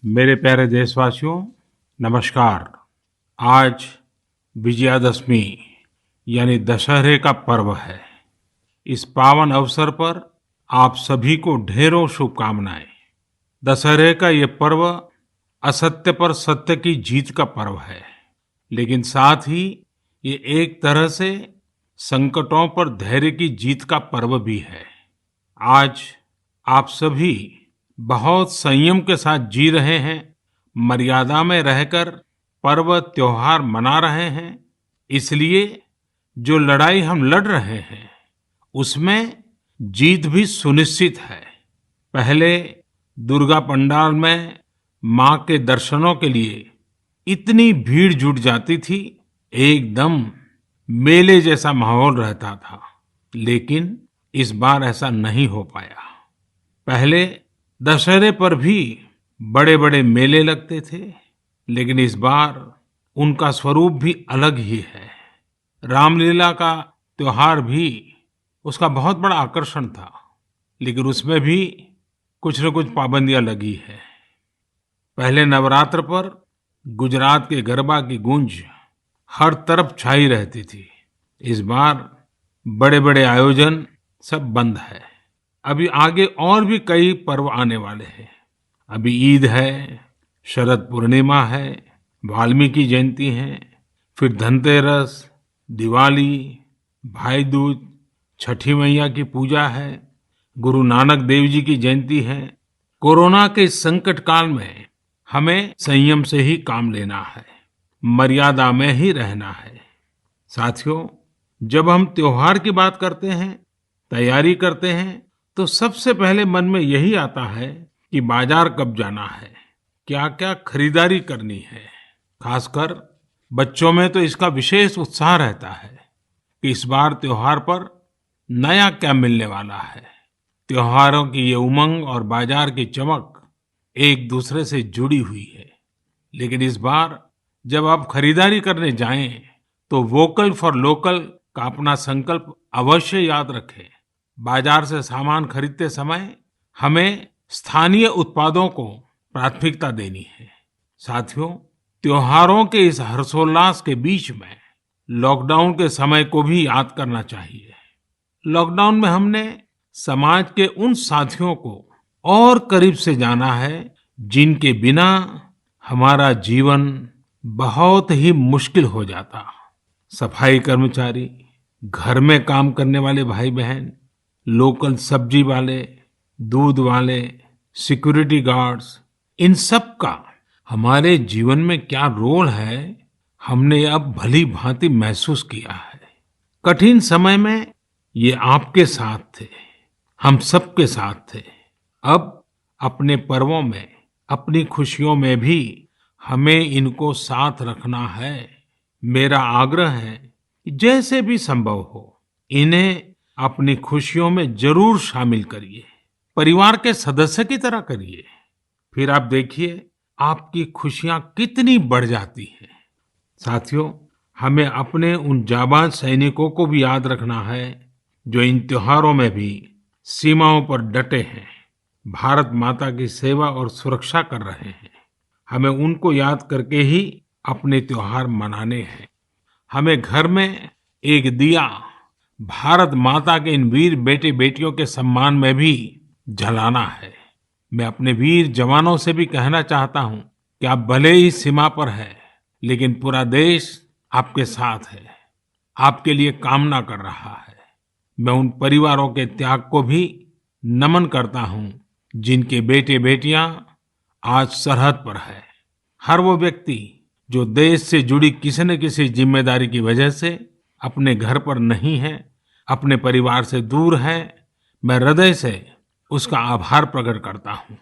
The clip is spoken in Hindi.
मेरे प्यारे देशवासियों, नमस्कार। आज विजयादशमी यानी दशहरे का पर्व है। इस पावन अवसर पर आप सभी को ढेरों शुभकामनाएं। दशहरे का ये पर्व असत्य पर सत्य की जीत का पर्व है, लेकिन साथ ही ये एक तरह से संकटों पर धैर्य की जीत का पर्व भी है। आज आप सभी बहुत संयम के साथ जी रहे हैं, मर्यादा में रहकर पर्व त्योहार मना रहे हैं। इसलिए जो लड़ाई हम लड़ रहे हैं उसमें जीत भी सुनिश्चित है। पहले दुर्गा पंडाल में माँ के दर्शनों के लिए इतनी भीड़ जुट जाती थी, एकदम मेले जैसा माहौल रहता था। लेकिन इस बार ऐसा नहीं हो पाया। पहले दशहरे पर भी बड़े बड़े मेले लगते थे, लेकिन इस बार उनका स्वरूप भी अलग ही है। रामलीला का त्योहार भी उसका बहुत बड़ा आकर्षण था, लेकिन उसमें भी कुछ न कुछ पाबंदियां लगी है। पहले नवरात्र पर गुजरात के गरबा की गूंज हर तरफ छाई रहती थी। इस बार बड़े बड़े आयोजन सब बंद है। अभी आगे और भी कई पर्व आने वाले हैं। अभी ईद है, शरद पूर्णिमा है, वाल्मीकि जयंती है, फिर धनतेरस, दिवाली, भाई दूज, छठी मैया की पूजा है, गुरु नानक देव जी की जयंती है। कोरोना के इस संकट काल में हमें संयम से ही काम लेना है, मर्यादा में ही रहना है। साथियों, जब हम त्योहार की बात करते हैं, तैयारी करते हैं, तो सबसे पहले मन में यही आता है कि बाजार कब जाना है, क्या क्या खरीदारी करनी है। खासकर बच्चों में तो इसका विशेष उत्साह रहता है कि इस बार त्योहार पर नया क्या मिलने वाला है। त्योहारों की ये उमंग और बाजार की चमक एक दूसरे से जुड़ी हुई है। लेकिन इस बार जब आप खरीदारी करने जाएं, तो वोकल फॉर लोकल का अपना संकल्प अवश्य याद रखें। बाजार से सामान खरीदते समय हमें स्थानीय उत्पादों को प्राथमिकता देनी है। साथियों, त्योहारों के इस हर्षोल्लास के बीच में लॉकडाउन के समय को भी याद करना चाहिए। लॉकडाउन में हमने समाज के उन साथियों को और करीब से जाना है जिनके बिना हमारा जीवन बहुत ही मुश्किल हो जाता। सफाई कर्मचारी, घर में काम करने वाले भाई बहन, लोकल सब्जी वाले, दूध वाले, सिक्योरिटी गार्ड्स, इन सब का हमारे जीवन में क्या रोल है, हमने अब भली भांति महसूस किया है। कठिन समय में ये आपके साथ थे, हम सबके साथ थे। अब अपने पर्वों में, अपनी खुशियों में भी हमें इनको साथ रखना है। मेरा आग्रह है कि जैसे भी संभव हो, इन्हें अपनी खुशियों में जरूर शामिल करिए, परिवार के सदस्य की तरह करिए। फिर आप देखिए आपकी खुशियां कितनी बढ़ जाती हैं। साथियों, हमें अपने उन जाबाज सैनिकों को भी याद रखना है जो इन त्योहारों में भी सीमाओं पर डटे हैं, भारत माता की सेवा और सुरक्षा कर रहे हैं। हमें उनको याद करके ही अपने त्योहार मनाने हैं। हमें घर में एक दिया भारत माता के इन वीर बेटे बेटियों के सम्मान में भी जलाना है। मैं अपने वीर जवानों से भी कहना चाहता हूं कि आप भले ही सीमा पर हैं, लेकिन पूरा देश आपके साथ है, आपके लिए कामना कर रहा है। मैं उन परिवारों के त्याग को भी नमन करता हूं जिनके बेटे बेटियां आज सरहद पर है। हर वो व्यक्ति जो देश से जुड़ी किसी न किसी जिम्मेदारी की वजह से अपने घर पर नहीं है, अपने परिवार से दूर है, मैं हृदय से उसका आभार प्रकट करता हूं।